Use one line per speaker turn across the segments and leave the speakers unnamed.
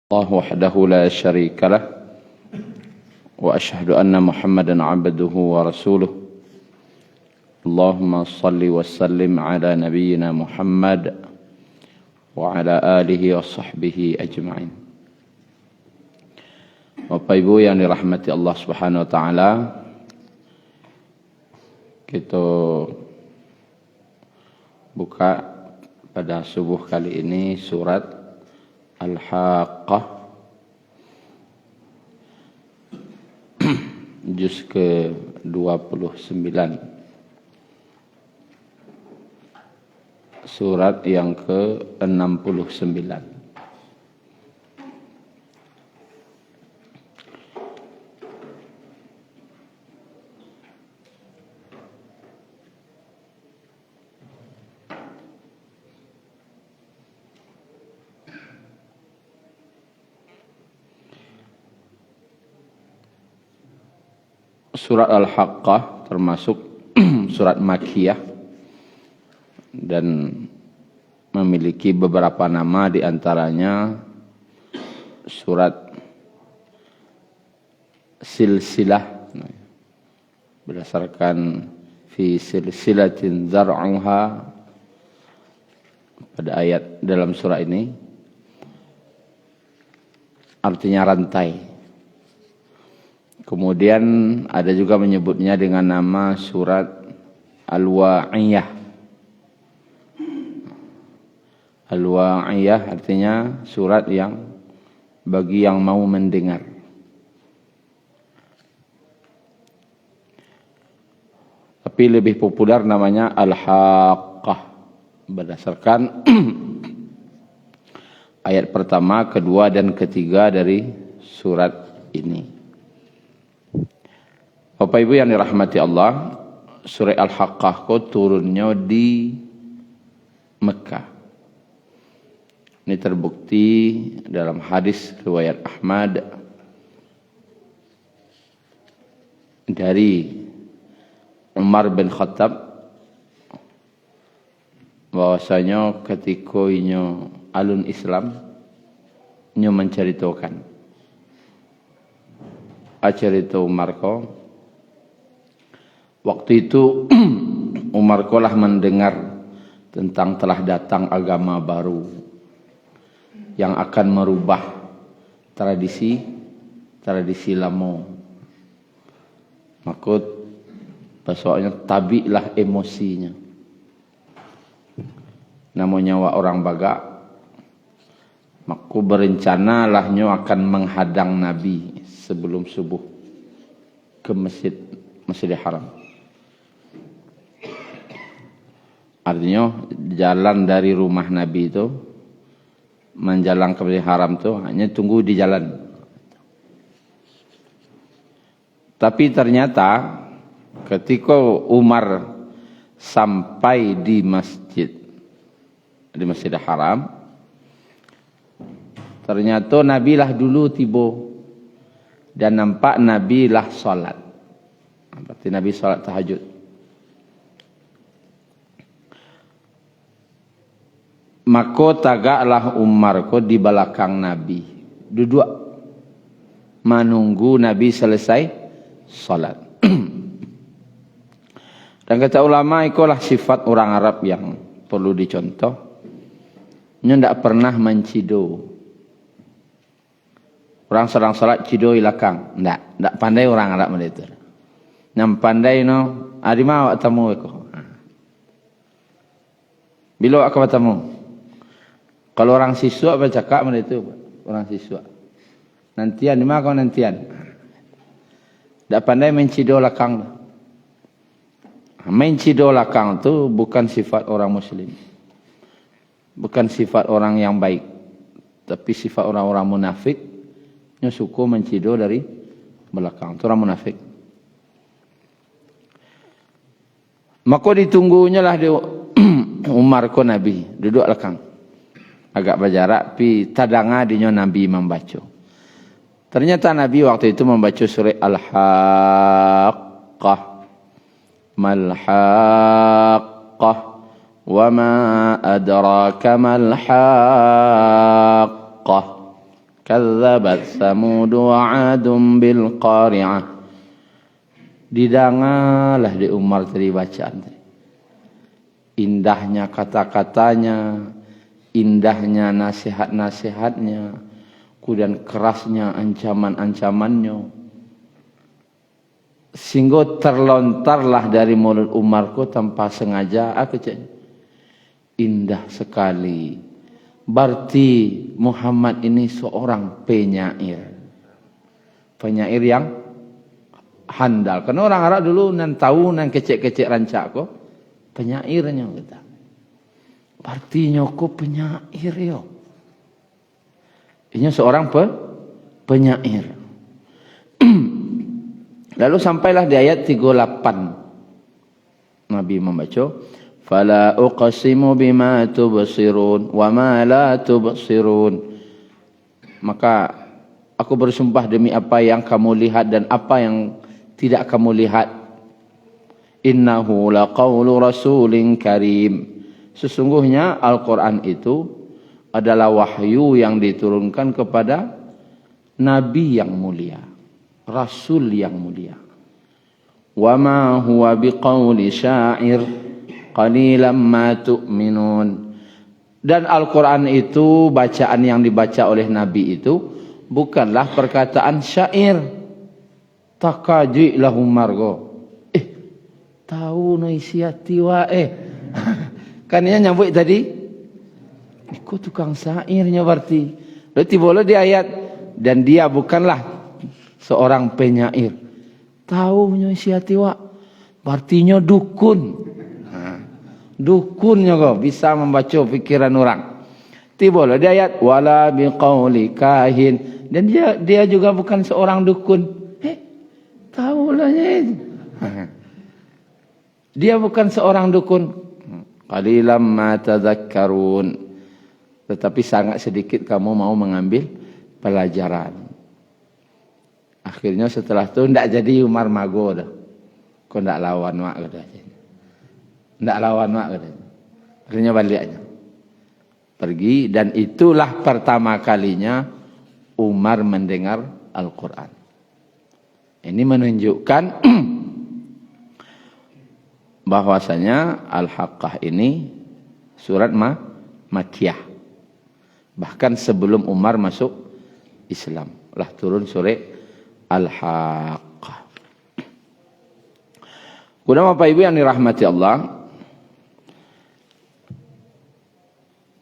الله وحده لا شريك له وأشهد أن محمدا عبده ورسوله اللهم صل وسلم على نبينا محمد وعلى آله وصحبه أجمعين. Bapak Ibu yang dirahmati Allah Subhanahu wa taala, kita buka pada subuh kali ini surat Al-Haqqah juz ke-29, surat yang ke-69. Surat Al-Haqqah termasuk surat Makkiyah dan memiliki beberapa nama, di antaranya surat silsilah berdasarkan fi silsilatin zar'uha pada ayat dalam surah ini artinya rantai. Kemudian ada juga menyebutnya dengan nama surat Al-Wa'iyah. Al-Wa'iyah artinya surat yang bagi yang mau mendengar. Tapi lebih populer namanya Al-Haqqah berdasarkan ayat pertama, kedua, dan ketiga dari surat ini. Bapak Ibu yang dirahmati Allah, surah Al-Haqqah turunnya di Mekah. Ini terbukti dalam hadis riwayat Ahmad dari Umar bin Khattab bahwasanya ketika inyo alun Islam inyo menceritakan acerita Umar ko. Waktu itu Umar kolah mendengar tentang telah datang agama baru yang akan merubah tradisi lama. Maka bahasanya tabilah emosinya. Namanya orang bagak, maka berencana lahnya akan menghadang Nabi sebelum subuh ke Masjidil Haram. Artinya jalan dari rumah Nabi itu menjalan ke Masjidil Haram itu hanya tunggu di jalan. Tapi ternyata ketika Umar sampai di Masjidil Haram, ternyata Nabi lah dulu tiba dan nampak Nabi lah salat. Berarti Nabi salat tahajud. Maka tagaklah Umar ko di belakang Nabi, duduk menunggu Nabi selesai salat. Dan kata ulama, itulah sifat orang Arab yang perlu dicontoh. Nya ndak pernah mencido. Orang sedang salat cido ilakang, ndak pandai orang Arab itu. Yang pandai no, adi mau tamu ko. Bila aku bertemu, kalau orang siswa bercakap mana itu orang siswa. Nantian di mana kau nantian? Tak pandai mencido lakang. Mencido lakang tu bukan sifat orang Muslim, bukan sifat orang yang baik, tapi sifat orang-orang munafik. Yang suka mencido dari belakang. Itu orang munafik. Maka ditunggunya lah dia Umar ko Nabi duduk belakang. Agak berjarak, pi tadanga dinyo Nabi membaca. Ternyata Nabi waktu itu membaca surah Al-Haqqah. Mal-Haqqah wa ma adraka mal-Haqqah. Kadzabat Samud wa 'Adun bil qari'ah. Didangalah di Umar tadi bacaan tadi. Indahnya kata-katanya, indahnya nasihat-nasihatnya, kemudian kerasnya ancaman-ancamannya. Sehingga terlontarlah dari mulut Umarku tanpa sengaja, aku cakap, indah sekali. Berarti Muhammad ini seorang penyair. Penyair yang handal. Karena orang Arab dulu nan tahu nan kecek-kecek rancak ko penyairnya kita. Artinya ko penyair yo. Ini seorang penyair. Lalu sampailah di ayat 38. Nabi membaca, "Fala uqsimu bima tubsirun wa ma la tubsirun." Maka aku bersumpah demi apa yang kamu lihat dan apa yang tidak kamu lihat. Innahu laqaulu rasulin karim. Sesungguhnya Al-Quran itu adalah wahyu yang diturunkan kepada Nabi yang mulia, Rasul yang mulia. Wa ma huwa biqauli syair qalilan ma tu'minun. Dan Al-Quran itu, bacaan yang dibaca oleh Nabi itu bukanlah perkataan syair. Takaji lahum margo. Tahu no isi hati wa kan dia nyambut tadi. Iku tukang syairnya berarti. Berarti boleh di ayat. Dan dia bukanlah seorang penyair. Tahu no isi hati wa. Berartinya dukun. Dukunnya kok bisa membaca pikiran orang. Boleh di ayat. Wala biqauli kahin. Dan dia juga bukan seorang dukun. Tahu lah ya. Dia bukan seorang dukun. Qalilam ma tadhakkarun. Tetapi sangat sedikit kamu mau mengambil pelajaran. Akhirnya setelah itu tidak jadi Umar mago dah. Kau tidak lawan mak katanya. Tidak lawan mak katanya. Akhirnya baliknya. Pergi dan itulah pertama kalinya Umar mendengar Al-Quran. Ini menunjukkan bahwasanya Al-Haqqah ini surat Makkiyah. Bahkan sebelum Umar masuk Islam lah turun surat Al-Haqqah. Kemudian Bapak Ibu yang dirahmati Allah,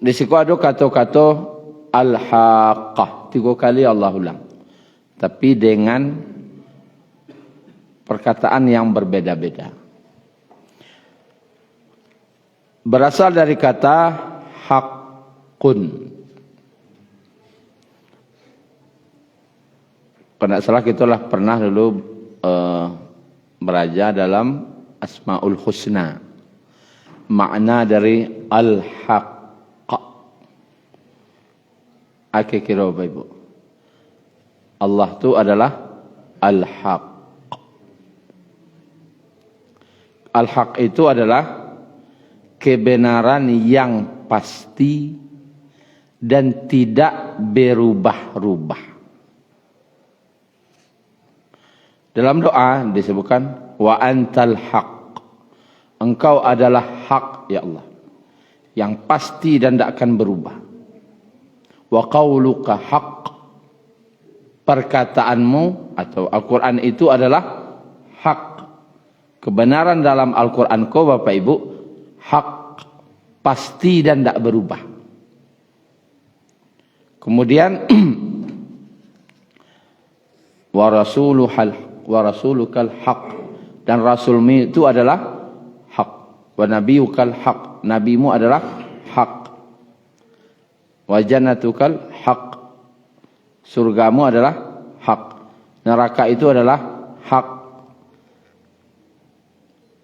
di situ ada kata-kata Al-Haqqah 3 kali Allah ulang. Tapi dengan perkataan yang berbeda-beda. Berasal dari kata haqqun. Kalau tidak salah kita lah pernah dulu belajar dalam Asmaul Husna. Makna dari al-haqq. Aku kira Bapak Ibu. Allah itu adalah al-haqq. Al-haq itu adalah kebenaran yang pasti dan tidak berubah-ubah. Dalam doa disebutkan wa antal haq. Engkau adalah hak ya Allah, yang pasti dan tidak akan berubah. Wa qauluka haq. Perkataanmu atau Al-Quran itu adalah hak. Kebenaran dalam Al-Quran kau Bapak Ibu hak, pasti dan tidak berubah. Kemudian wa rasulukal haq, dan rasulmu itu adalah hak. Wa nabiyukal haq, nabimu adalah hak. Wa jannatukal haq, surgamu adalah hak. Neraka itu adalah hak.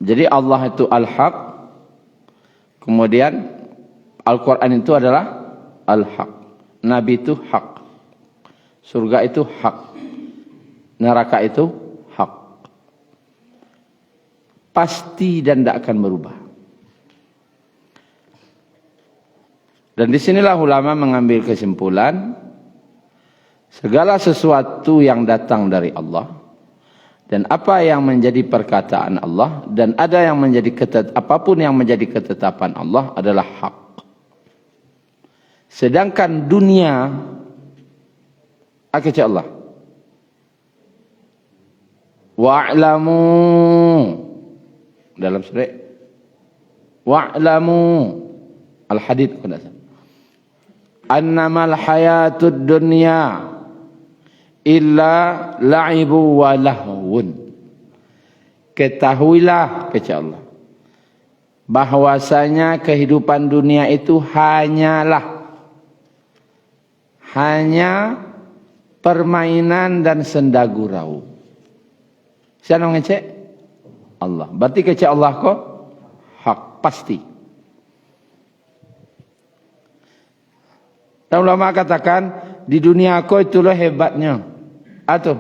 Jadi Allah itu al-haq. Kemudian Al-Quran itu adalah al-haq. Nabi itu hak. Surga itu hak. Neraka itu hak. Pasti dan tidak akan berubah. Dan disinilah ulama mengambil kesimpulan segala sesuatu yang datang dari Allah dan apa yang menjadi perkataan Allah dan ada yang menjadi apapun yang menjadi ketetapan Allah adalah hak. Sedangkan dunia kata Allah, wa'lamu dalam surah wa'lamu Al-Hadid annamal hayatud dunya illa la'ibu wa lahwun. Ketahuilah kata Allah bahwasanya kehidupan dunia itu hanya permainan dan senda gurau. Siapa ngecek? Allah. Berarti kecek Allah kok hak pasti. Dan ulama katakan di dunia kau itulah hebatnya. Atau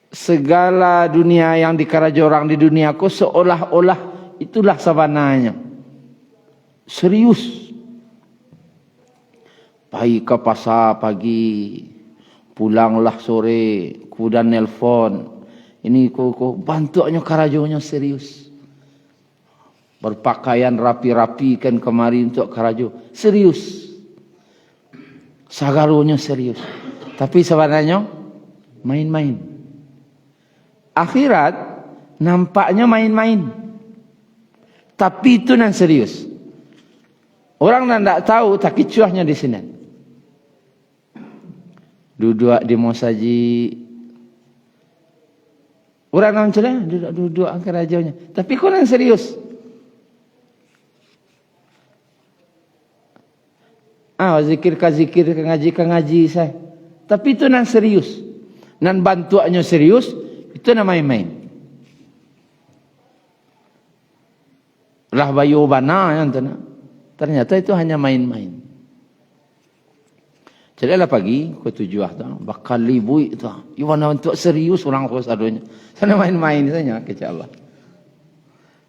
segala dunia yang dikaraja orang di dunia kau seolah-olah itulah sabananya. Serius. Pergi ke pasar pagi, pulanglah sore, kemudian nelpon. Ini kok bantuannya karajonya serius. Berpakaian rapi-rapi kan kemari untuk karajo. Serius. Sagarunya serius. Tapi sebenarnya main-main. Akhirat nampaknya main-main. Tapi itu nan serius. Orang yang tidak tahu tak kicuahnya di sini. Duduk di mosaji. Orang yang celah duduk angkat rajanya. Tapi kau yang serius. Zikir ngaji saya. Tapi itu nan serius. Nan bantuannya serius. Itu nan main-main. Lah bayu bana yang ternyata itu hanya main-main. Jadilah pagi ke tujuh bakal libu itu. Iwana untuk serius orang kos adunya. Sana main-main saja kecak Allah.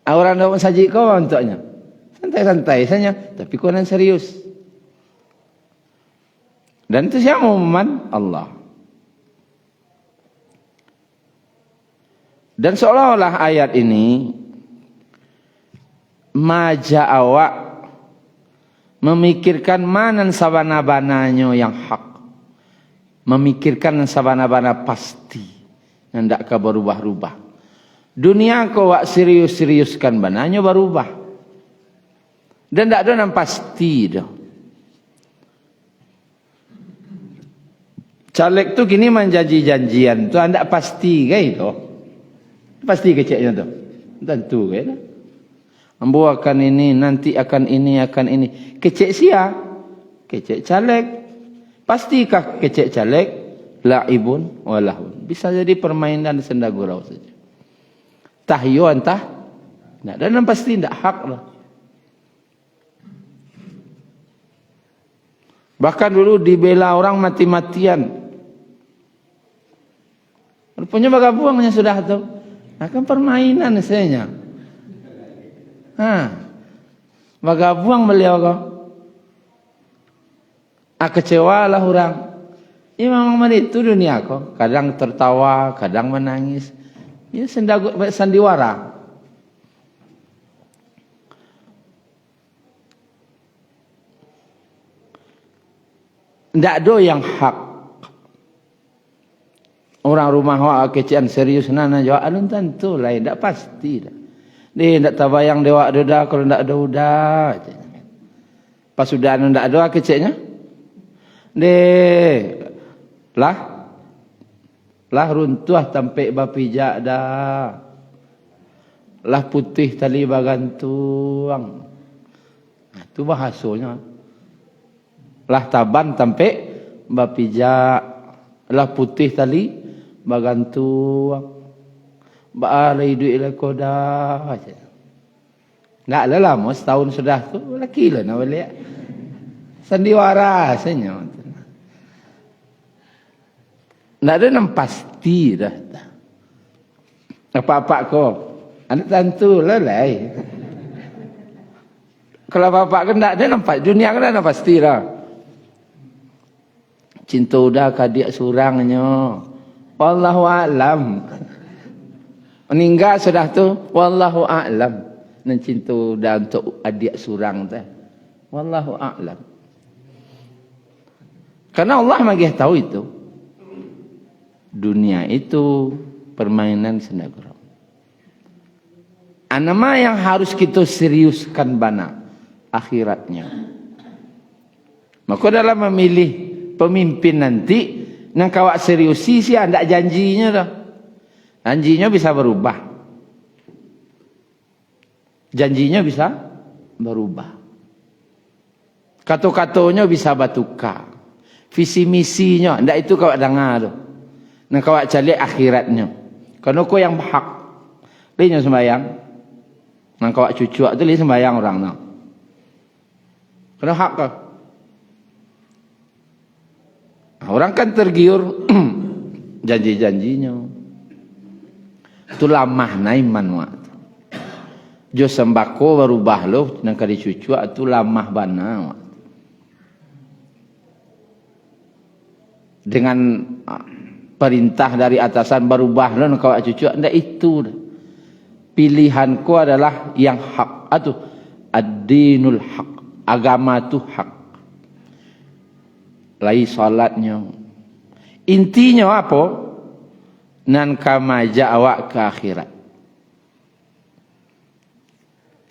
Orang dah saji kau untuknya. Santai-santai saja, tapi kau nan serius. Dan itu siapa umuman? Allah. Dan seolah-olah ayat ini maja awak memikirkan mana sabana-bananya yang hak. Memikirkan sabana-bana pasti. Yang tidak akan berubah-ubah. Dunia kau wak serius-seriuskan bananya berubah. Dan tidak ada yang pasti dah. Caleg tu kini menjanji janjian tu anda pasti ke itu? Pasti keceknya tu. Tentu ke dah. Ambo akan ini, nanti akan ini, akan ini. Kecek sia? Kecek caleg. Pastikah kecek caleg? La'ibun walahun. Bisa jadi permainan senda gurau saja. Tahyo entah. Dan pasti tidak hak lah. Bahkan dulu dibela orang mati-matian. Rupanya bagabuangnya sudah tahu. Akan permainan istilahnya. Bagabuang beliau kau. Kecewalah orang. Ya memang itu dunia kau. Kadang tertawa, kadang menangis. Ya sandiwara. Tidak ada yang hak. Orang rumah wak kecian serius nana jawab alun tentu lain tidak pasti dah. Dia tidak tabayang dewa ada kalau tidak ada udah. Pas sudah anu tidak ada keciknya. Lah runtuh tampe bapijak dah. Lah putih tali bagantuang. Itu bahasanya. Lah taban tampe bapijak. Lah putih tali bagantuang. Baalai duit lah kodah. Tak lah lama setahun sudah tu. Laki lah nak balik. Sandiwara senyum. Tak ada yang pasti dah. Apa-apa kau. Anak tentu lah lah. Kalau apa-apa kan tak ada nampak. Dunia kan ada pasti lah. Cinta udah kadik surangnya. Wallahu a'lam. Meninggal sudah tu, wallahu a'lam. Nan cinta udah untuk adik surang tu. Wallahu a'lam. Karena Allah magih tahu itu. Dunia itu permainan senagro. Anama yang harus kita seriuskan bana akhiratnya. Maka dalam memilih pemimpin nanti nang kawak seriusi sih ndak janjinya dah. Janjinya bisa berubah. Janjinya bisa berubah. Kata-katanya bisa bertukar. Visi misinya ndak itu kawak dengar tu. Nang kawak cari akhiratnya. Karena kau yang hak. Dia sembahyang. Nang kawak cucu tu dia sembahyang orang nak. Kena hak kau. Orang kan tergiur janji-janjinya. Itu lamah naiman waktu. Jo sembako berubah loh nang kali cucu itu lamah bana waktu. Dengan perintah dari atasan berubah loh nang kawak cucu ndak itu. Pilihanku adalah yang hak. Atuh ad-dinul haq. Agama tu hak. Lai salatnya. Intinya apa? Nan kamaja awak ke akhirat.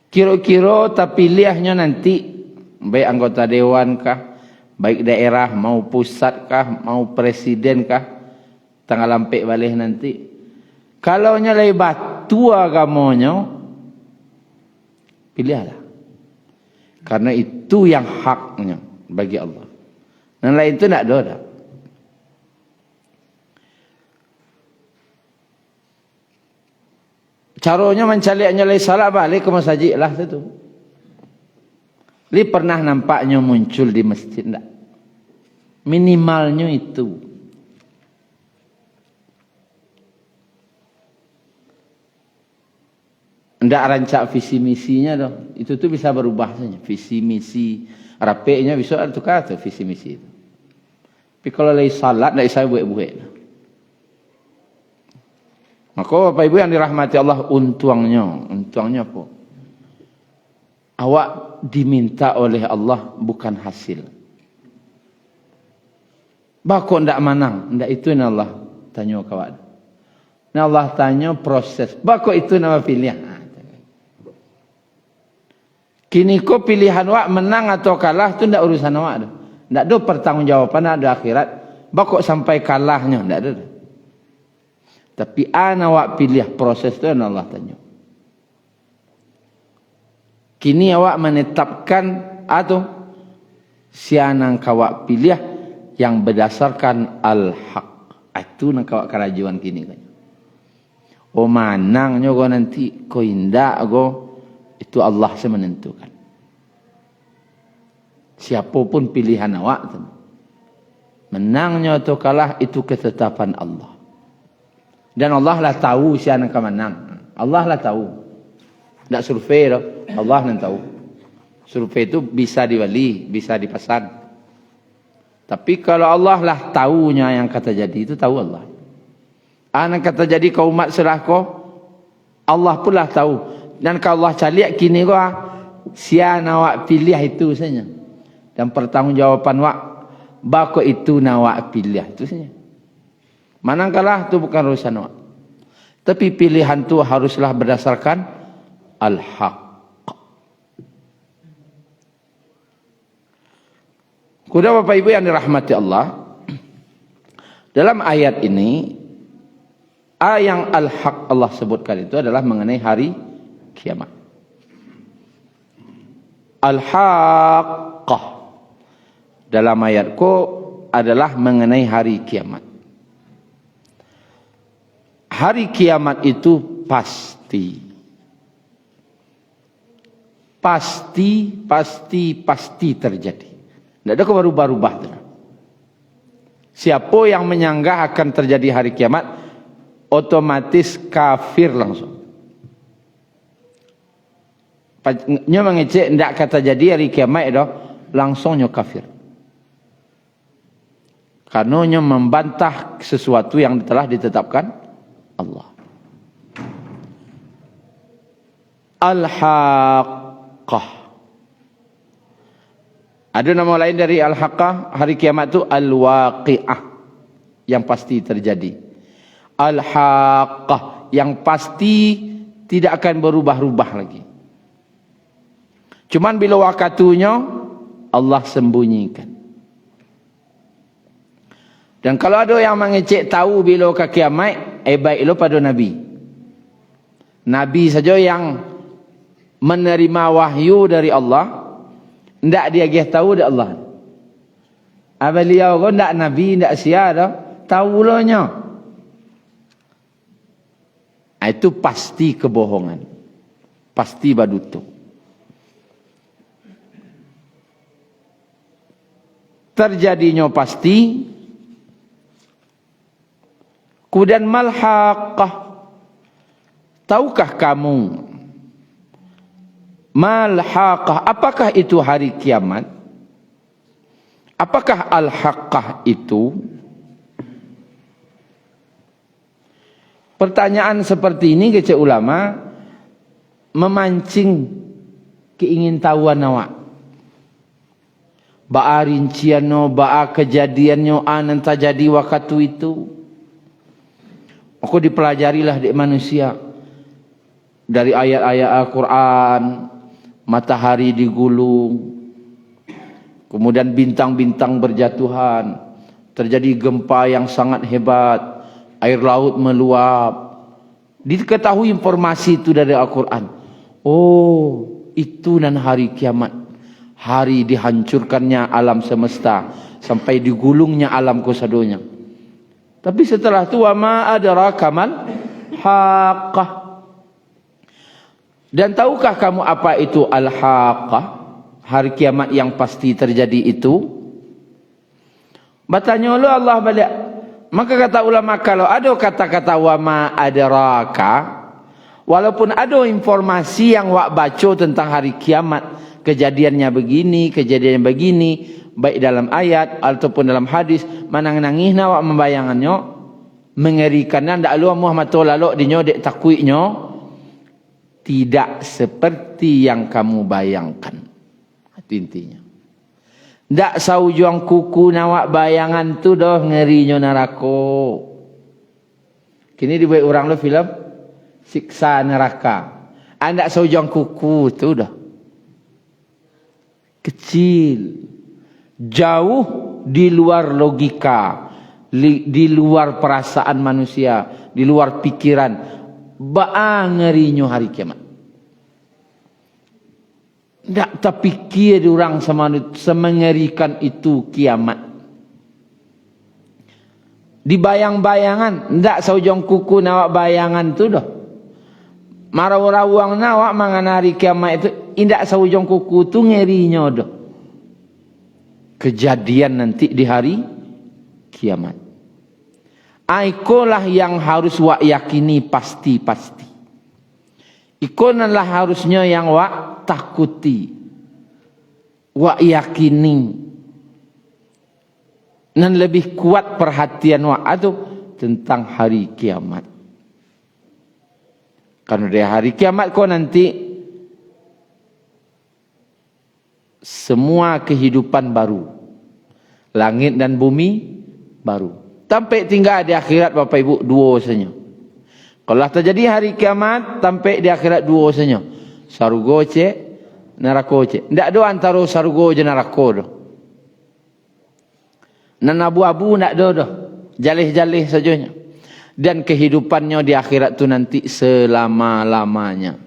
Kira-kira terpilihnya nanti baik anggota dewan kah, baik daerah mau pusat kah, mau presiden kah, tanggal lampik balik nanti. Kalau nyalai batu agamanya, pilihlah. Karena itu yang haknya bagi Allah. Yang lain itu nak ada. Caranya mencari nyalai salah balik ke masjid lah itu. Li pernah nampaknya muncul di masjid tak? Minimalnya itu. Ndak rancak visi misinya dong. Itu tuh bisa berubah saja. Visi misi rapeknya bisa ada tukar tuh visi misi itu. Tapi kalau lagi salat ndak bisa buat-buat. Maka Bapak Ibu yang dirahmati Allah, untuangnya apa? Awak diminta oleh Allah bukan hasil. Bako ndak manang, ndak itu yang Allah tanya kawan. Nah Allah tanya proses. Bako itu nama pilihan. Kini ko pilihan awak menang atau kalah tu ndak urusan awak tu. Ndak ada pertanggungjawaban ada akhirat. Bako sampai kalahnya ndak ada. Tapi awak pilih proses tu yang Allah tanya. Kini awak menetapkan atau sianang kawak pilih yang berdasarkan al-haq. Itu nak kawak kerajuan kini kan. Oh manangnya go nanti ko indak go itu Allah yang menentukan. Siapapun pilihan awak tu. Menangnya atau kalah itu ketetapan Allah. Dan Allah lah tahu siapa yang akan menang. Allah lah tahu. Tak survei dah. Allah yang tahu. Survei itu bisa dibeli, bisa dipesan. Tapi kalau Allah lah tahunya yang kata jadi itu tahu Allah. Anak kata jadi kau umat serahko, Allah pun lah tahu. Dan kalau Allah caliak kini kau siapa awak pilih itu saja. Dan pertanggungjawaban awak bako itu nawak pilih itu saja. Manangkalah itu bukan urusan awak. Tapi pilihan itu haruslah berdasarkan al-haq. Kuda Bapak Ibu yang dirahmati Allah. Dalam ayat ini, yang al-haq Allah sebutkan itu adalah mengenai hari kiamat. Al-haqqah dalam ayatku adalah mengenai hari kiamat. Hari kiamat itu pasti. Pasti terjadi. Tidak ada berubah-ubah. Siapa yang menyanggah akan terjadi hari kiamat, otomatis kafir langsung. Nya mengecek tidak kata jadi hari kiamat itu, langsungnya kafir. Karenanya membantah sesuatu yang telah ditetapkan Allah. Al-Haqqah. Ada nama lain dari Al-Haqqah, hari kiamat itu Al-Waqi'ah, yang pasti terjadi. Al-Haqqah, yang pasti tidak akan berubah-ubah lagi. Cuman bila waktunya Allah sembunyikan. Dan kalau ada yang mengecek tahu bila ke kiamat, baik lo pada Nabi. Nabi saja yang menerima wahyu dari Allah, ndak dia tahu dari Allah. Beliau ndak Nabi, ndak siapa, tahu lo nya. Itu pasti kebohongan. Pasti baduto. Terjadinya pasti. Kemudian mal-haqqah. Tahukah kamu mal-haqqah, apakah itu hari kiamat? Apakah al-haqqah itu? Pertanyaan seperti ini kecil ulama memancing keingintahuan awak. Ba'a rinciannya, ba'a kejadiannya, nanti jadi waktu itu. Aku dipelajarilah di manusia. Dari ayat-ayat Al-Quran, matahari digulung, kemudian bintang-bintang berjatuhan, terjadi gempa yang sangat hebat, air laut meluap. Diketahui informasi itu dari Al-Quran. Oh, itu dan hari kiamat. Hari dihancurkannya alam semesta sampai digulungnya alam kesadonya. Tapi setelah itu, wa ma adraka mal haqqah. Dan tahukah kamu apa itu al-haqqah? Hari kiamat yang pasti terjadi itu. Bertanya Allah balik. Maka kata ulama, kalau ada kata-kata wa ma adraka, walaupun ada informasi yang wak baca tentang hari kiamat, kejadiannya begini, kejadiannya begini, baik dalam ayat ataupun dalam hadis, manang-nangihna wak membayangannya, mengerikannya, ndak lu Muhammad lalu dinyo dek takwiknya, tidak seperti yang kamu bayangkan. Itu intinya. Ndak saujuang kuku nawak bayangan tu doh ngerinya neraka. Kini dibuat orang lo film siksa neraka. Ndak saujuang kuku tu dah. Kecil. Jauh di luar logika, di luar perasaan manusia, di luar pikiran. Ba'a ngerinya hari kiamat. Tak terpikir orang semengerikan itu kiamat. Di bayang-bayangan, tak saujong kuku nawak bayangan tu dah. Marau-rawang nawak mangan hari kiamat itu, indak saujong kuku tu ngerinya dah. Kejadian nanti di hari kiamat. Ikolah yang harus wak yakini pasti-pasti. Ikonalah harusnya yang wak takuti, wak yakini, dan lebih kuat perhatian wak itu tentang hari kiamat. Karena dari hari kiamat kau nanti semua kehidupan baru, langit dan bumi baru. Sampai tinggal di akhirat Bapak Ibu dua saja. Kalau terjadi hari kiamat, sampai di akhirat dua saja. Surga cek, neraka cek. Tidak ada antara surga dan neraka dah. Nan abu-abu tidak ada dah. Jalih-jalih sajanya. Dan kehidupannya di akhirat tu nanti selama-lamanya.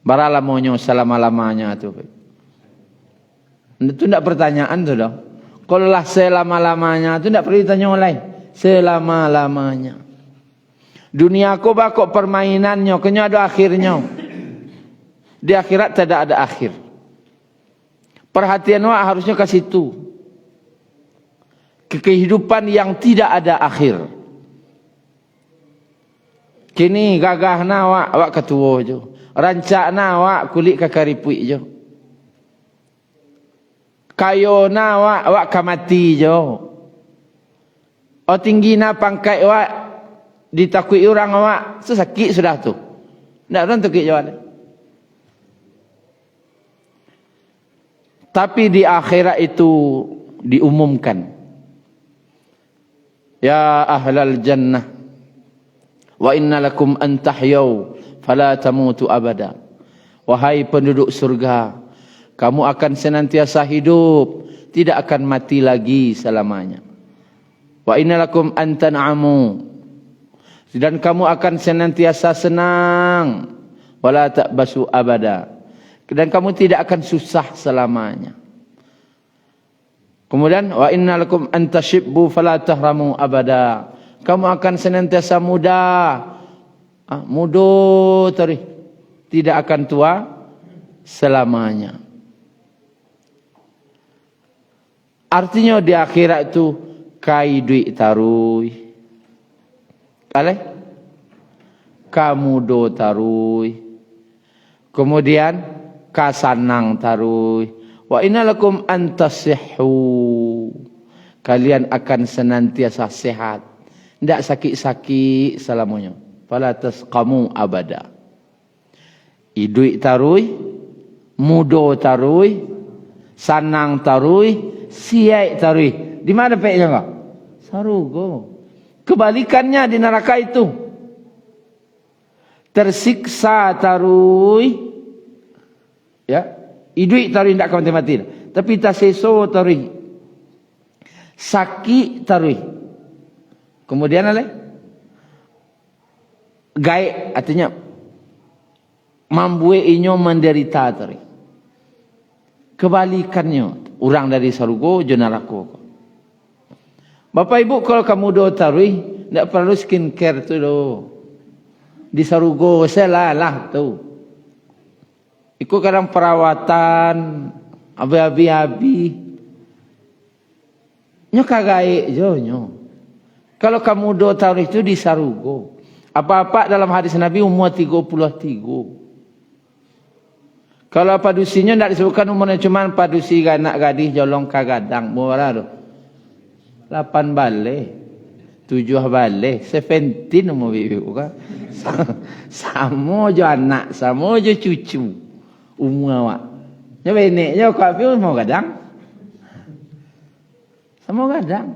Baralamanya selama-lamanya tu. Itu tidak pertanyaan tu dah. Kalau lah selama-lamanya tu tidak perlu ditanya lain. Selama-lamanya. Dunia ko bakok permainannya, kena ada akhirnya. Di akhirat tidak ada akhir. Perhatian wak harusnya ke situ. Ke kehidupan yang tidak ada akhir. Kini gagah na wak ketua je. Rancak na wak kulit kakaripui je. Kayo na wak kamati je. Oh tinggi na pangkat awak, ditakui orang awak, sakit sudah tu. Tak orang tu kik jawab. Tapi di akhirat itu diumumkan. Ya ahlal jannah, wa inna lakum an tahyau fala tamutu abada. Wahai penduduk surga, kamu akan senantiasa hidup, tidak akan mati lagi selamanya. Wa inna lakum an tan'amu, dan kamu akan senantiasa senang, wala ta'basu abada, dan kamu tidak akan susah selamanya. Kemudian wa inna lakum an tashibbu fala tahramu abada, kamu akan senantiasa muda, muda terus, tidak akan tua selamanya. Artinya di akhirat itu kai duit tarui, aleh kamu do tarui, kemudian kasanang tarui. Wa inna lakum an tasihhu, kalian akan senantiasa sehat, tidak sakit-sakit selamanya. Fala tasqamu abada. Idui tarui, mudo tarui, sanang tarui, siai tarui. Di mana peknya enggak? Sarugo. Kebalikannya di neraka itu. Tersiksa tarui, ya. Idui tarui tidak akan mati. Tapi taseso tarui, sakit tarui. Kemudian aleh gaib, artinya mambue inyo menderita tarui. Kebalikannya, orang dari sarugo je neraka. Bapak ibu, kalau kamu do tarui, tidak perlu skincare tu do. Di sarugo selalah tu. Ikut kadang perawatan, abi-abi. Nyo kagaik jo nyo. Kalau kamu do tarui itu di sarugo. Apa-apa dalam hadis Nabi umur 33. Kalau padusinya tidak disebutkan umurnya, cuma padusi anak gadis jolong kagadang. Berapa tu? 8 balik. 7 balik. 17 umur bibi kan. Sama je anak, sama je cucu. Umur awak. Ya beneknya kau piu mau gadang. Sama gadang.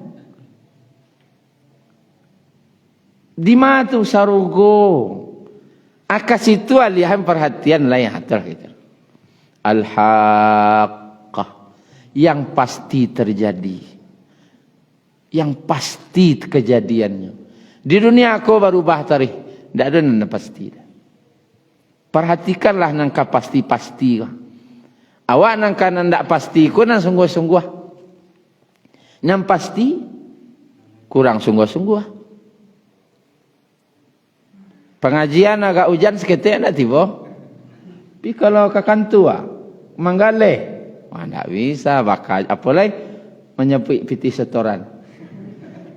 Di mana tu sarugo? Akas itu alihan perhatian lah yang hatar kita. Al-haqqah, yang pasti terjadi, yang pasti kejadiannya. Di dunia aku berubah tarikh, tidak ada yang pasti. Perhatikanlah nangka pasti-pasti. Awak nangka tidak pasti, ku nang sungguh-sungguh. Yang pasti kurang sungguh-sungguh. Pengajian agak hujan seketik nak tiba. Tapi kalau kakan tua, manggale, tidak bisa bakal. Apalagi menyepik piti setoran.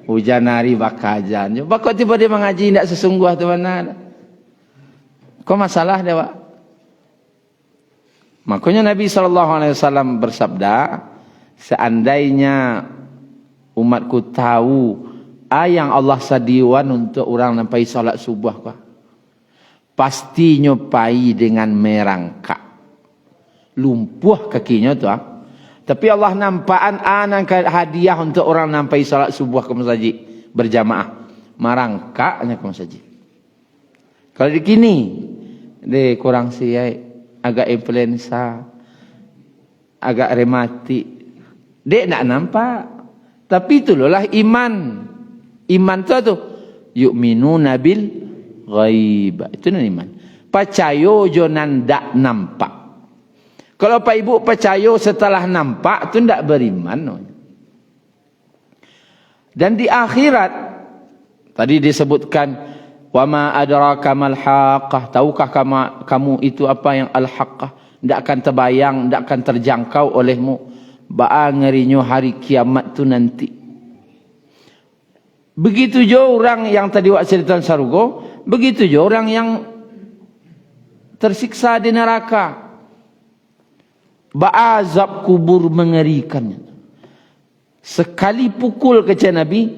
Hujan hari bakajan. Bakal tiba dia mengaji tidak sesungguh tu mana? Kau masalah dia, Pak? Makanya Nabi SAW bersabda, seandainya umatku tahu yang Allah sediakan untuk orang sampai salat subuh, Pak, pasti nyopai dengan merangkak. Lumpuh kakinya tu. Tapi Allah nampaan anak hadiah untuk orang sampai salat subuh ke masjid berjamaah. Merangkaknya ke masjid. Kalau di kini, dia kurang siai, agak influenza, agak rematik. Dia nak nampak. Tapi itulah iman. Iman tu yu'minuna bil ghaib. Itu iman. Percaya jonan tak nampak. Kalau Pak Ibu percaya setelah nampak, itu tak beriman. Dan di akhirat, tadi disebutkan, wa ma adraka mal haqqah, tahukah kamu itu apa yang al haqqah? Tidak akan terbayang, tidak akan terjangkau olehmu. Ba'a ngerinya hari kiamat tu nanti. Begitu juga orang yang tadi wak cerita sarugo, begitu juga orang yang tersiksa di neraka. Ba'azab kubur mengerikannya. Sekali pukul kecil Nabi,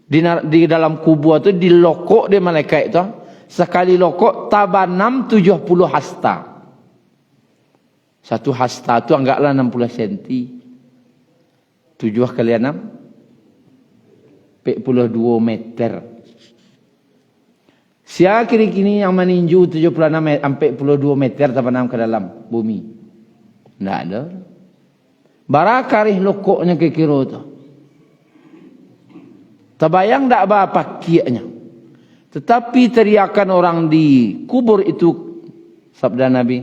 Di dalam kubur tu dilokok dia malaikat tu. Sekali lokok tabanam 70 hasta. Satu hasta tu anggaplah 60 cm. 7 kali 6 42 meter. Sia kiri-kini yang meninju 76 sampai 42 meter tabanam ke dalam bumi. Tak ada. Barakarih lokoknya ke kira tu. Terbayang tak apa kiaknya. Tetapi teriakan orang di kubur itu, sabda Nabi,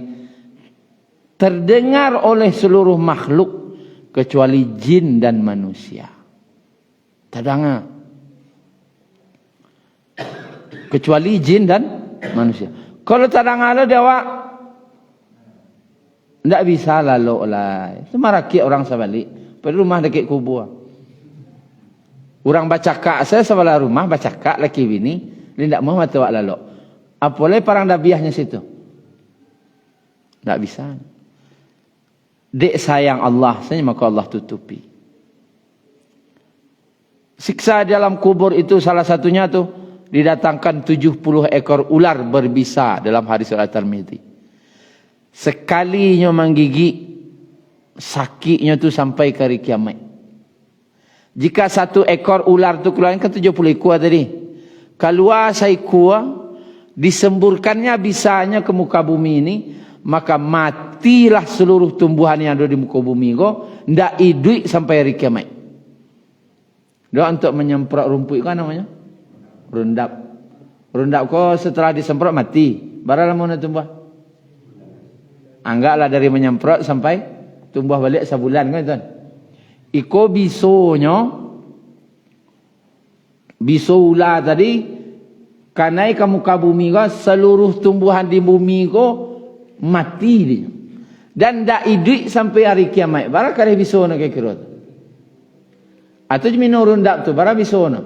terdengar oleh seluruh makhluk kecuali jin dan manusia. Terdengar. Kecuali jin dan manusia. Kalau terdengar dia awak tak bisa lalu lah. Itu marakit orang sebalik. Pada rumah dekat kubur. Orang baca kak saya sebelah rumah baca kak laki bini. Dia tak mahu mata awak lalu. Apalagi parang dabiahnya situ. Tak bisa. Dek sayang Allah saja maka Allah tutupi. Siksa dalam kubur itu salah satunya tu didatangkan 70 ekor ular berbisa dalam hadis riwayat Tirmizi. Sekalinya menggigit sakitnya tu sampai ke hari kiamat. Jika satu ekor ular tu keluar kan 70 ekor tadi. Keluar seekor disemburkannya bisanya ke muka bumi ini, maka matilah seluruh tumbuhan yang ada di muka bumi ko, ndak hidup sampai hari kiamat. Doa untuk menyemprot rumput kan namanya? Rundap. Rundap ko setelah disemprot mati. Berapa lama nak tumbuh? Anggaplah dari menyemprot sampai tumbuh balik sebulan kan tuan. Iko biso ular tadi kanai ke muka bumi ko, seluruh tumbuhan di bumi ko mati dia. Dan tak hidup sampai hari kiamat. Berapa kali biso nak kira? Atau minum rundap tu berapa biso nak?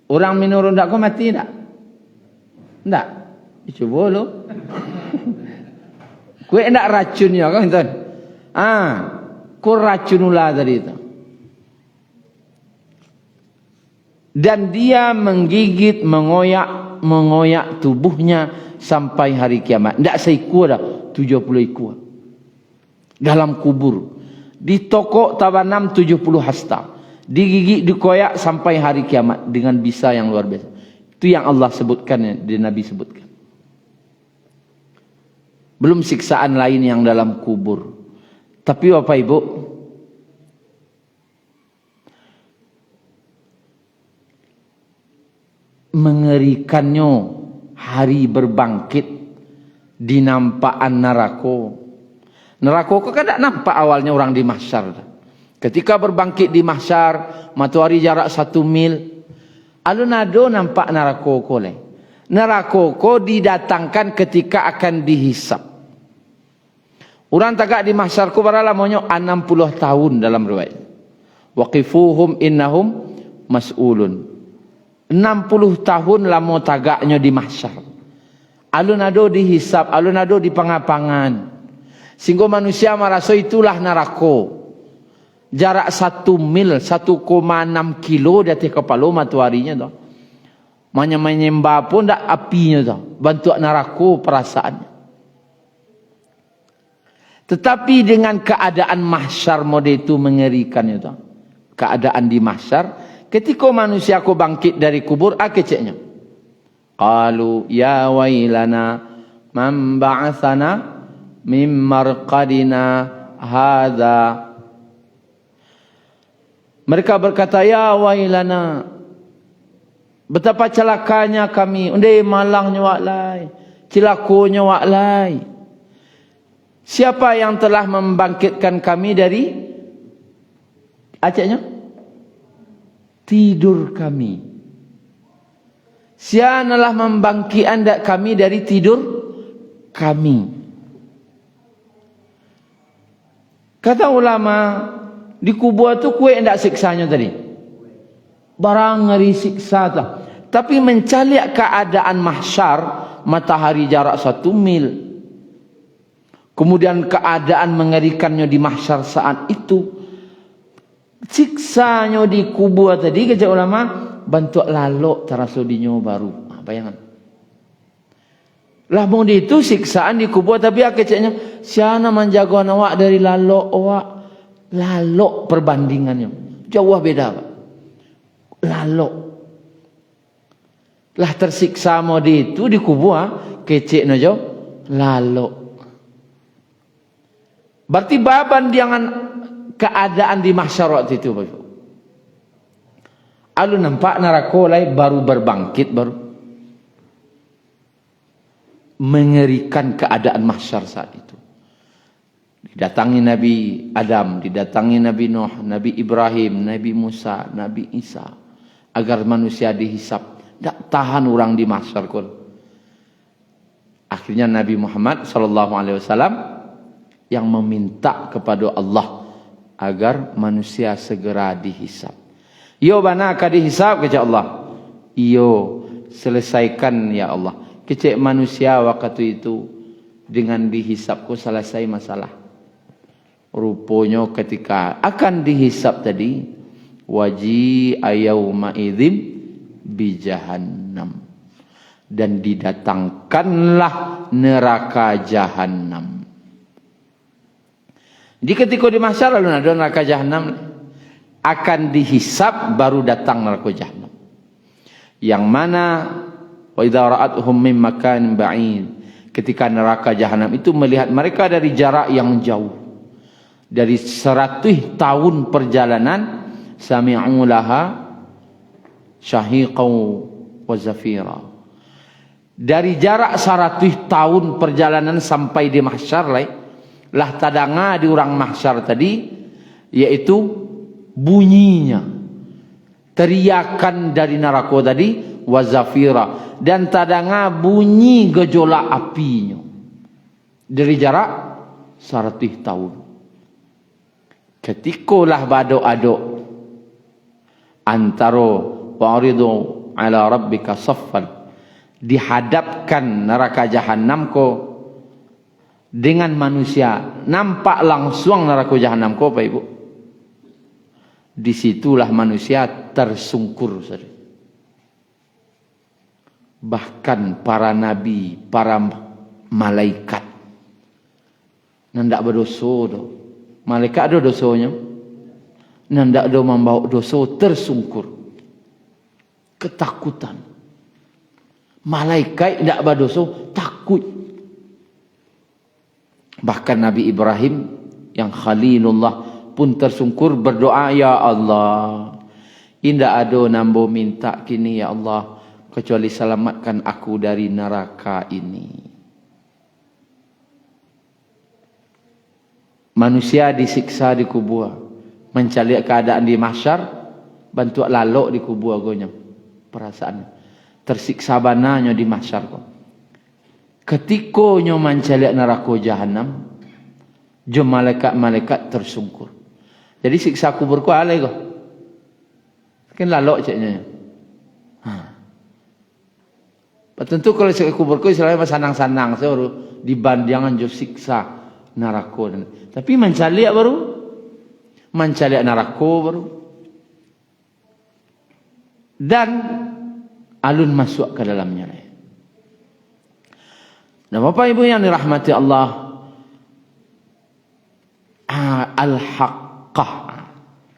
Orang minum rundap ko mati tak? Tak. Cuba lo. Kue nak racunnya kan tuan? Kau racun ular tadi tu. Dan dia menggigit, mengoyak tubuhnya sampai hari kiamat. Tak seekor dah, 70 ekor. Dalam kubur. Ditokok tabanam 70 hasta. Digigit, dikoyak sampai hari kiamat dengan bisa yang luar biasa. Itu yang Allah sebutkan, yang Nabi sebutkan. Belum siksaan lain yang dalam kubur. Tapi Bapak Ibu, mengerikannya hari berbangkit di nampakan neraka. Neraka kan tak nampak awalnya orang di mahsyar. Ketika berbangkit di mahsyar, matahari jarak 1 mil, alun-ado nampak neraka koleh. Neraka didatangkan ketika akan dihisap. Orang tagak di mahsyar ku bara lamonyo 60 tahun dalam riwayat. Waqifuhum innahum mas'ulun. 60 tahun lamo tagaknya di mahsyar. Alun-ado dihisap, alun-ado di pangapangan. Sehingga manusia merasa itulah neraka. Jarak 1 mil, 1,6 kilo di atas kepala mataharinya tu. Menyembah pun tak apinya tu. Bantu neraka perasaannya. Tetapi dengan keadaan mahsyar mode itu mengerikan itu. Keadaan di mahsyar, ketika manusia ko bangkit dari kubur, keceknya. Qalu ya wailana man ba'athana mim marqadina hadza. Mereka berkata, ya wailana, betapa celakanya kami. Undai malangnya wak lai, cilakonya wak lai. Siapa yang telah membangkitkan kami dari acaknya? Tidur kami. Siapa telah membangkitkan kami dari tidur kami? Kata ulama, di kubur tu kue ndak siksanya tadi. Barang ngeri siksa tak. Tapi mencaliak keadaan mahsyar, matahari jarak 1 mil. Kemudian keadaan mengerikannya di mahsyar saat itu. Siksanya di kubur tadi kata ulama bantu lalok terasudinyo baru. Bayangan. Lah mung itu siksaan di kubur tapi akeceknya siana menjaga awak dari lalok awak. Lalok perbandingannya. Jauh beda, Pak. Lalok. Lah tersiksa modi itu di kubur kecek nojo lalok. Berarti baban dengan keadaan di masyarakat itu, Bapak. Alu nampak narakolai baru berbangkit baru. Mengerikan keadaan mahsyar saat itu. Didatangi Nabi Adam, didatangi Nabi Nuh, Nabi Ibrahim, Nabi Musa, Nabi Isa. Agar manusia dihisap. Tak tahan orang di mahsyar. Akhirnya Nabi Muhammad SAW yang meminta kepada Allah agar manusia segera dihisap. Yo bana ka dihisap kata Allah. Yo selesaikan ya Allah. Kecek manusia waktu itu dengan dihisapku selesai masalah. Rupanya ketika akan dihisap tadi waji ayauma idzim bi jahannam dan didatangkanlah neraka jahannam. Jadi ketika di mahsyar lalu ada neraka jahannam akan dihisap baru datang neraka jahannam. Yang mana wa idza ra'atuhum min makanin ba'id ketika neraka jahannam itu melihat mereka dari jarak yang jauh. Dari 100 tahun perjalanan sami'u laha syahiqan wa zafira. Dari jarak 100 tahun perjalanan sampai di mahsyar lah tadanga di orang mahsyar tadi yaitu bunyinya teriakan dari neraka tadi wa zafira dan tadanga bunyi gejolak apinya dari jarak 100 tahun. Ketikalah badok-adok antara wa'ridu ala rabbika saffan dihadapkan neraka jahannam ko dengan manusia nampak langsung neraka jahannam ko Pak Ibu. Disitulah manusia tersungkur saudara. Bahkan para nabi, para malaikat nandak berdosa doh. Malaikat ada dosanya. Nandak ada membawa dosa tersungkur. Ketakutan. Malaikat tidak berdosa takut. Bahkan Nabi Ibrahim yang Khalilullah pun tersungkur berdoa, ya Allah, indah ada nambo minta kini ya Allah kecuali selamatkan aku dari neraka ini. Manusia disiksa di kubur, mencari keadaan di mahsyar, bantu lalok di kubur agonya perasaan tersiksa bananya di mahsyar kok. Ketika nyo mencari neraka jahanam, jo malaikat tersungkur. Jadi siksa kubur ku alai kok. Kan lalok ceknya. Tentu kalau siksa kubur ku istilahnya sanang-sanang seuru dibandingkan jo siksa neraka. Tapi mencari baru mencari neraka baru. Dan alun masuk ke dalamnya. Nah, Bapak Ibu yang dirahmati Allah, al-haqqah.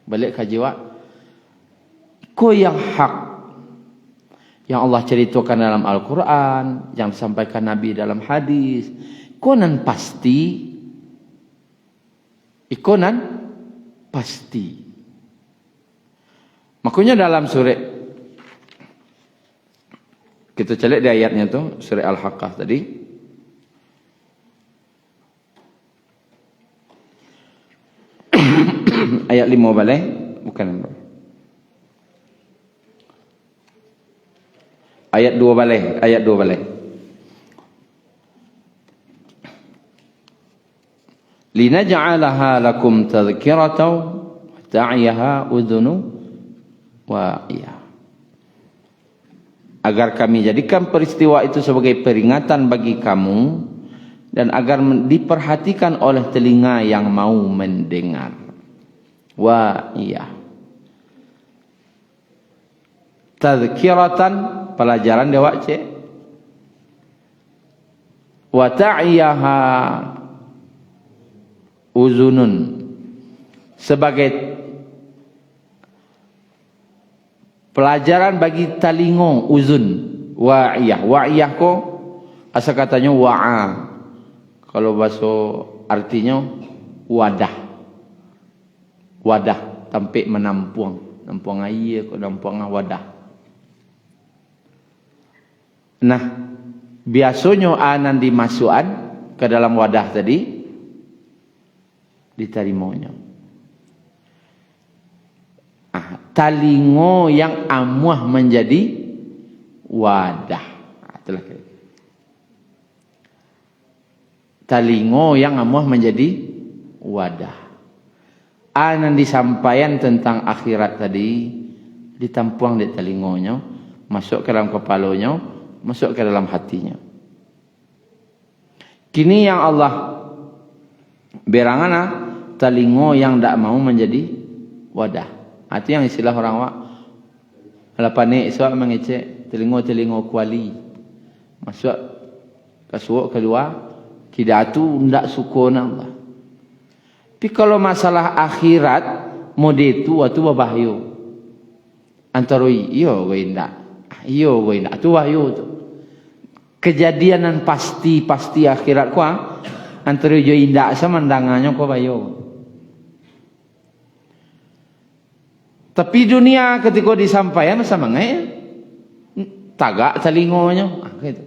Balik ke jiwa. Ko yang hak yang Allah ceritakan dalam Al-Quran, yang disampaikan Nabi dalam hadis, konan pasti, ikonan pasti. Makanya dalam surah kita cek di ayatnya tuh surah Al-Haqqah tadi. Ayat 5 balik, bukan. Ayat 2 balik, ayat 2 balik. Linaj'alaha lakum tadhkiratan wa ta'iyaha udhunu wa'iyah. Agar kami jadikan peristiwa itu sebagai peringatan bagi kamu dan agar diperhatikan oleh telinga yang mau mendengar. Wa'iyah. tadhkiratan, pelajaran dewa cek, wa ta'iyaha uzunun, sebagai pelajaran bagi talingo uzun. Wa'iyah ko asal katanya wa'a, kalau bahasa artinya wadah tampik menampuang air ko nampuang wadah. Nah, biasanya anan dimasukan ke dalam wadah tadi diterimonya. Talingo yang amuah menjadi wadah. Itulah talingo yang amuah menjadi wadah. Anan disampaikan tentang akhirat tadi ditampuang di talingonya, masuk ke dalam kepalanya, masuk ke dalam hatinya. Kini yang Allah berangana talingo yang tak mau menjadi wadah. Itu yang istilah orang wak lapane iswa mengecek telingo kuali masuk kasuak keluar kidatu ndak sukona Allah. Tapi kalau masalah akhirat mode tu atu bahaya antara iyo we ndak tu wahyu tu kejadianan pasti akhirat ku antara yo indak sama ndangannya ko bayo. Tapi dunia ketika disampaikan sama ngai tagak telingonya gitu.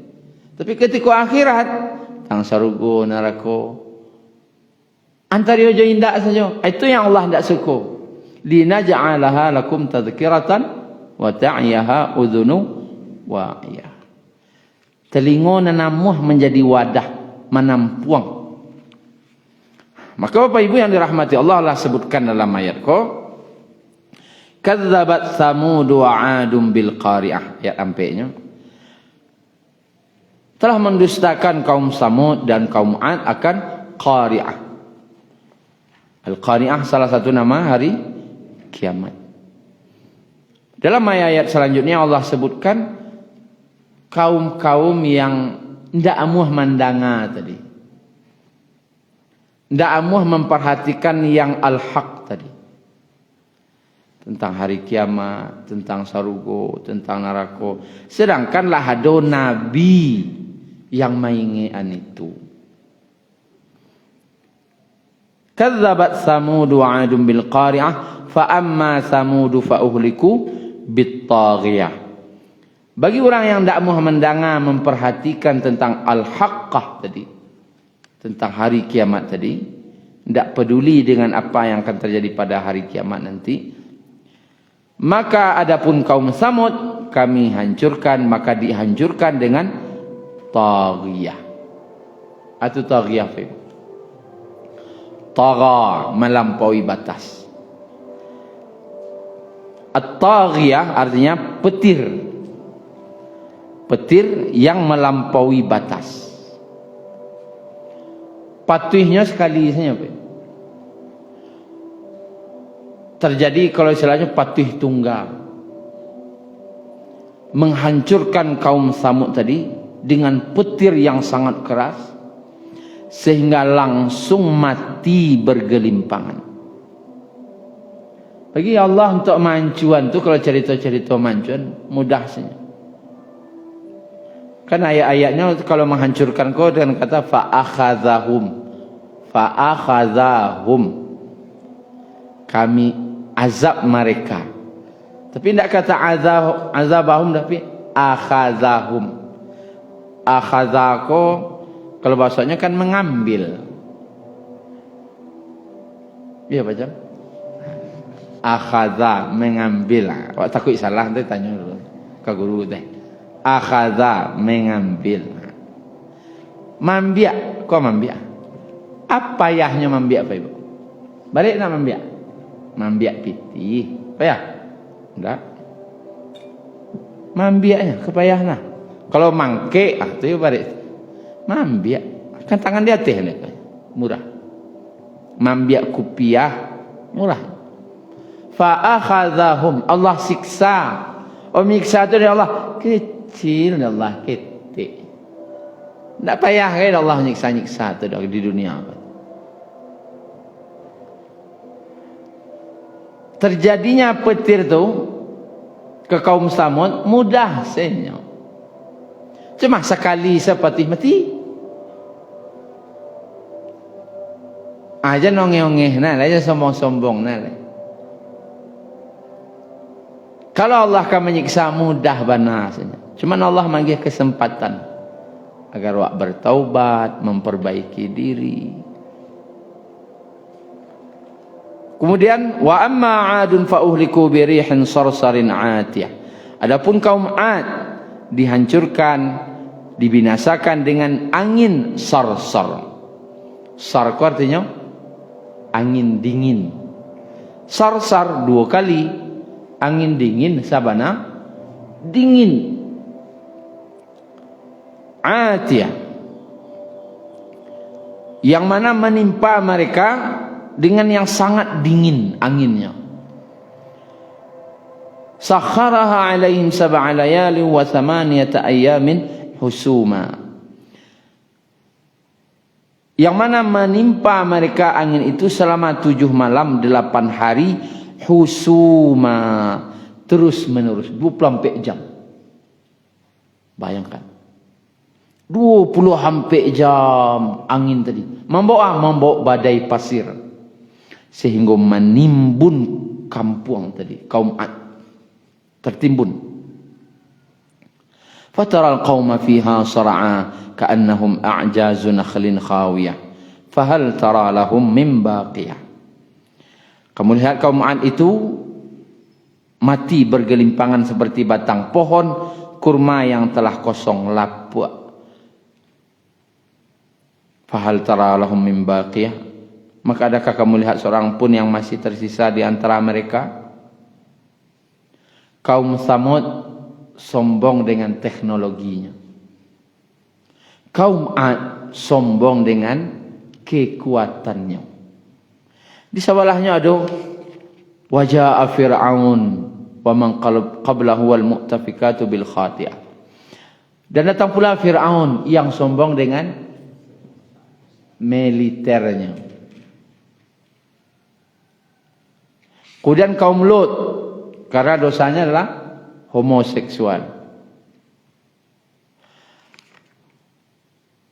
Tapi ketika akhirat tang sarugo neraka antara yo indak saja. Itu yang Allah ndak suka. Linaj'alaha lakum tadhkiratan wa ta'iyaha udhunu wa'iyah. Telingo nanamuh menjadi wadah menampuang. Maka Bapak Ibu yang dirahmati Allah, Allah sebutkan dalam ayat ko kadzabat Tsamud wa 'Adun bil qari'ah, ayat ampenya. Telah mendustakan kaum Samud dan kaum 'Ad akan qari'ah. Al-qari'ah salah satu nama hari kiamat. Dalam ayat selanjutnya Allah sebutkan kaum-kaum yang ndak amuh mandanga tadi. Ndak amuh memperhatikan yang al-haq tadi. Tentang hari kiamat, tentang sarugo, tentang neraka. Sedangkan lah ada nabi yang maingean itu. Kadzabat Tsamud wa 'Adun bil qari'ah fa amma Tsamud fa uhliku bit taghiyah. Bagi orang yang tidak mau mendengar memperhatikan tentang al-haqqah tadi, tentang hari kiamat tadi, tidak peduli dengan apa yang akan terjadi pada hari kiamat nanti, maka adapun kaum Samud kami hancurkan, maka dihancurkan dengan taghiyah. Atau taghiyah fi tagha, melampaui batas. At-taghiyah artinya petir. Petir yang melampaui batas. Patuhnya sekali saja. Terjadi kalau istilahnya patuh tunggal. Menghancurkan kaum Samud tadi dengan petir yang sangat keras. Sehingga langsung mati bergelimpangan. Bagi Allah untuk mancuan tu, kalau cerita-cerita mancuan mudah saja. Kan ayat-ayatnya kalau menghancurkan kau dengan kata fa'akhazahum. Kami azab mereka. Tapi tidak kata azabahum, tapi akhazahum. Akhazako kalau bahasanya kan mengambil. Iya baca. Akhaza, mengambil. Awak takut salah nanti tanya dulu ke guru teh. Akhaza, mengambil. Mambiak, kok mambiak? Apa yahnya mambiak Pak Ibu? Balik nak mambiak. Mambiak piti. Payah? Enggak. Mambiaknya kepayah nah. Kalau mangke, itu balik. Mambiak. Kan tangan di atas ni. Murah. Mambiak kupiah, murah. Fa akhadzahum, Allah siksa Oh menyiksa tu dari Allah kecil, Allah ketik. Tak payah kan Allah nyiksa-nyiksa tu di dunia. Terjadinya petir tu ke kaum Samud mudah saja. Cuma sekali seperti mati. Aja nongeh-nongeh nah, aja sombong-sombong nah. Kalau Allah akan menyiksa mudah benar saja. Cuma Allah bagi kesempatan agar wak bertaubat, memperbaiki diri. Kemudian wa amma 'adun fa uhliku bi rihin sarsarin 'atiyah. Adapun kaum 'Ad dihancurkan, dibinasakan dengan angin sarsar. Sar artinya angin dingin. Sarsar dua kali, angin dingin sabana dingin. Atiyah, yang mana menimpa mereka dengan yang sangat dingin anginnya. Sakharaha alaihim sab'a layali wa thamaniyata ayamin husuma, yang mana menimpa mereka angin itu selama 7 malam 8 hari husuma, terus menerus 24 jam. Bayangkan 20 hampir jam angin tadi membawa badai pasir sehingga menimbun kampung tadi, kaum 'Ad tertimbun. Fataral qauma fiha sar'a ka'annahum a'jazu nakhlin khawiyah fahal tara lahum min baqiyah. Kamu lihat kaum 'Ad itu mati bergelimpangan seperti batang pohon kurma yang telah kosong lapuk. Fahal tara lahum min baqiyah, maka adakah kamu lihat seorang pun yang masih tersisa di antara mereka? Kaum Samud sombong dengan teknologinya. Kaum 'Ad sombong dengan kekuatannya. Di sebelahnya ada wajah Fir'aun wa man qablahu wal mu'tafikatu bil khati'ah. Dan datang pula Fir'aun yang sombong dengan militernya. Kemudian kaum Lut karena dosanya adalah homoseksual.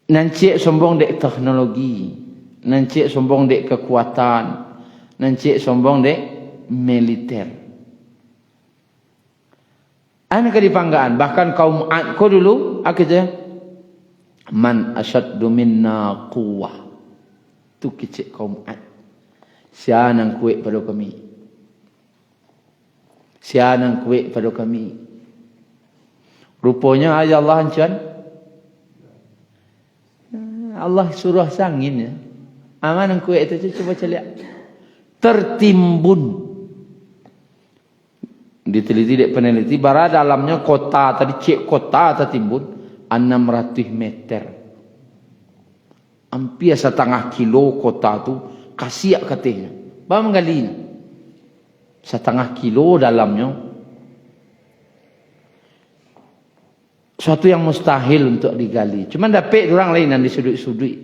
Nancik sombong dek teknologi, nancik sombong dek kekuatan, nancik sombong dek militer. Ana kedipanggaan bahkan kaum 'Ad ko dulu akhirnya man asyaddu minna quwwah. Tu kecil kaum 'Ad. Sianang kuat pada kami. Sianang kuat pada kami. Rupanya ayat Allah ancan. Allah suruh sangin ya. Amanang kuat itu cuba celiak. Tertimbun. Diteliti dek peneliti bara dalamnya kota tadi cek kota tertimbun 600 meter. Hampir 1/2 kilo kota tu kasiak katanya. Ba menggalinya. 1/2 kilo dalamnya. Suatu yang mustahil untuk digali. Cuma dapat orang lain yang di sudut-sudut.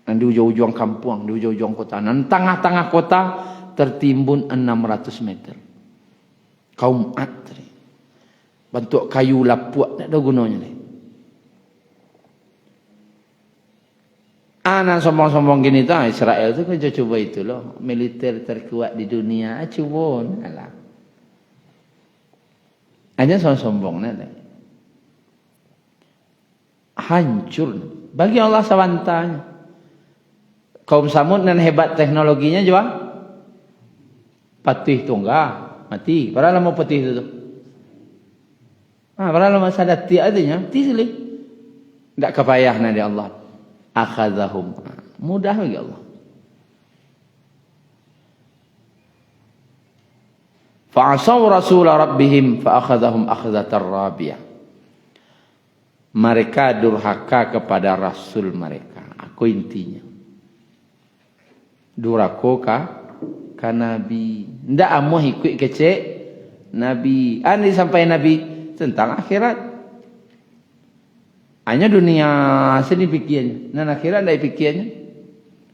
Dan di ujung-ujung kampung, di ujung-ujung kota. Dan tengah-tengah kota tertimbun 600 meter. Kaum 'Ad tadi. Bentuk kayu lapuk tak ada gunanya ni. Anak sombong-sombong gini tu Israel tu kan cuba itu loh, militer terkuat di dunia, cuba lah. Hanya sombong nanti. Hancur. Bagi Allah sawantanya. Kaum Samud dan hebat teknologinya juga patih tunggah, mati. Padahal mau patih itu tu. Padahal masa dati adanya, mati sekali. Tak kepayah nanti Allah. Akhazahum. Mudah bagi Allah. Fa'asaw rasul rabbihim fa'akhazahum akhzatar rabiyah. Mereka durhaka kepada rasul mereka. Aku intinya. Durhaka ka nabi. Ndak amuh ikut kecek Nabi. Ini sampai Nabi tentang akhirat. Hanya dunia sini pikirnya. Dan akhirat tidak pikirnya.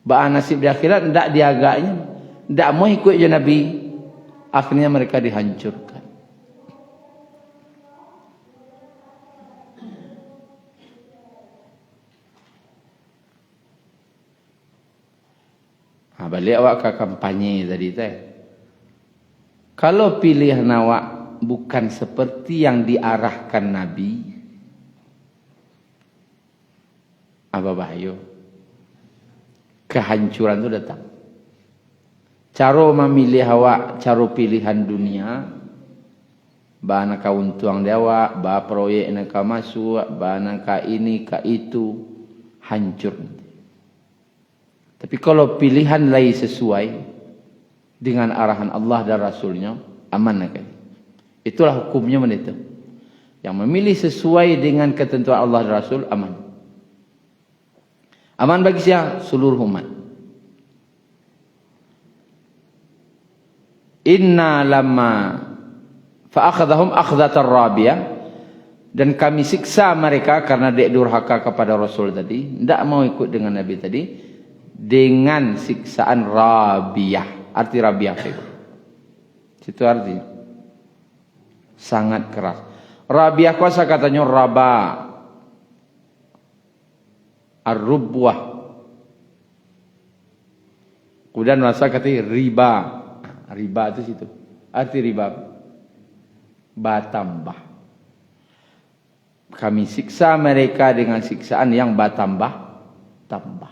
Bahan nasib di akhirat tidak diagaknya. Tidak mau ikut je Nabi. Akhirnya mereka dihancurkan. Balik awak ke kampanye tadi teh. Kalau pilihan awak bukan seperti yang diarahkan Nabi, apa bahaya? Kehancuran itu datang. Cara memilih awak, cara pilihan dunia, bahan ka untung dewa, bah proyek nak masuk, bahan ka ini ka itu, hancur. Tapi kalau pilihan lain sesuai dengan arahan Allah dan Rasulnya, aman nak. Itulah hukumnya itu. Yang memilih sesuai dengan ketentuan Allah dan Rasul, aman. Aman bagi siapa? Seluruh umat. Inna lamma fa'akhadhahum akhdatar rabiyah, dan kami siksa mereka karena dia durhaka kepada Rasul tadi, tidak mau ikut dengan Nabi tadi, dengan siksaan rabiyah. Arti rabiyah itu. Itu arti sangat keras. Rabiyah kuasa katanya raba, ar-rubwah. Kemudian masa kata riba. Riba itu situ. Arti riba batambah. Kami siksa mereka dengan siksaan yang batambah tambah.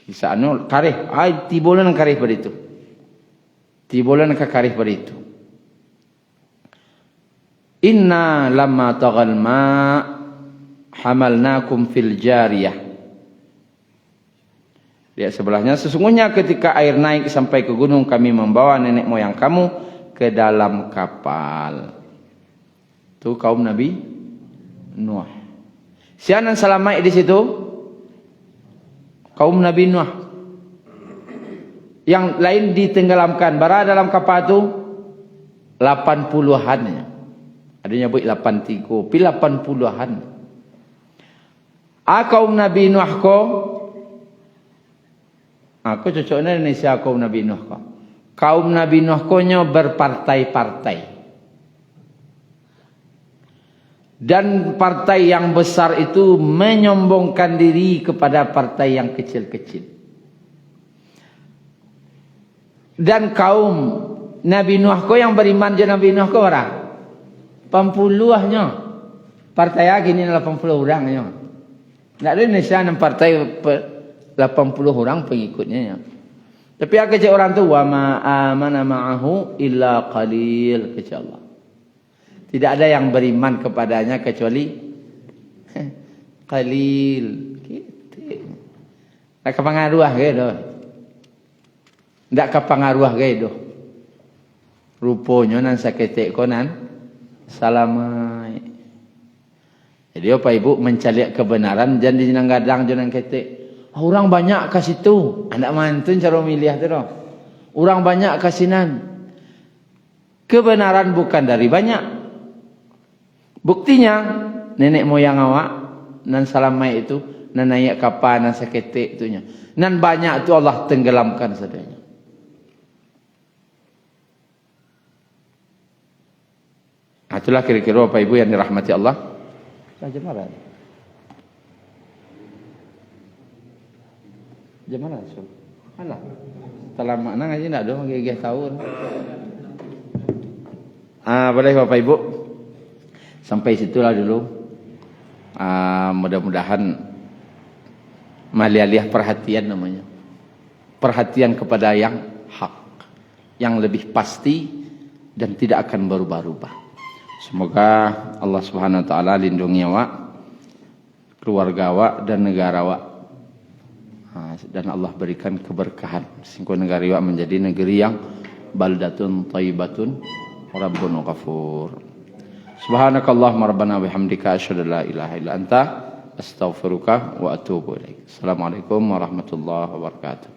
Siksaannya karih. Tibolan karih pada itu. Tibolan karih pada itu. Inna lamma tagal ma hamalnakum fil jariyah. Lihat sebelahnya, sesungguhnya ketika air naik sampai ke gunung, kami membawa nenek moyang kamu ke dalam kapal. Itu kaum Nabi Nuh. Siapa yang selamat di situ? Kaum Nabi Nuh. Yang lain ditenggelamkan. Berada dalam kapal itu 80-an. Adanya buat 83. Pi 80-an. Kaum Nabi Nuh ko. Aku cocoknya Indonesia kaum Nabi Nuh ko. Kaum Nabi Nuh ko nya berpartai-partai. Dan partai yang besar itu menyombongkan diri kepada partai yang kecil-kecil. Dan kaum Nabi Nuh ko yang beriman je Nabi Nuh ko orang 80-ahnya. Partai lagi ni 80 orangnya. Tak ada Indonesia yang partai 80 orang pengikutnya. Tapi aku cakap orang tu wa ma amana ma'ahu illa qalil, kata Allah. Tidak ada yang beriman kepadanya kecuali qalil. Gitu. Tak kepengaruh gitu. Tak kepengaruh gitu. Rupanya nan saketek konan salamai. Jadi apa ibu mencari kebenaran jangan dinanggadang jangan ketek. Orang banyak ke situ. Anda mantun cara milih tu doh. Orang banyak ke sinan. Kebenaran bukan dari banyak. Buktinya nenek moyang awak nan salamai itu, nan naik kapal, nan saketek itunya. Nan banyak tu Allah tenggelamkan sadanya. Itulah kira-kira Bapak Ibu yang dirahmati Allah. Jam mana? Jam mana? Alah. Setelah makna ngaji nak ada gigih tahu. Boleh Bapak Ibu. Sampai situlah dulu. Mudah-mudahan malialih perhatian namanya. Perhatian kepada yang hak, yang lebih pasti dan tidak akan berubah-ubah. Semoga Allah Subhanahu wa taala lindungi awak, keluarga awak dan negara awak. Dan Allah berikan keberkahan sehingga negara awak menjadi negeri yang baldatun thayyibatun rabbun ghafur. Subhanakallahumma rabbana bihamdika asyhadu an la ilaha illa anta astaghfiruka wa atubu ilaik. Assalamualaikum warahmatullahi wabarakatuh.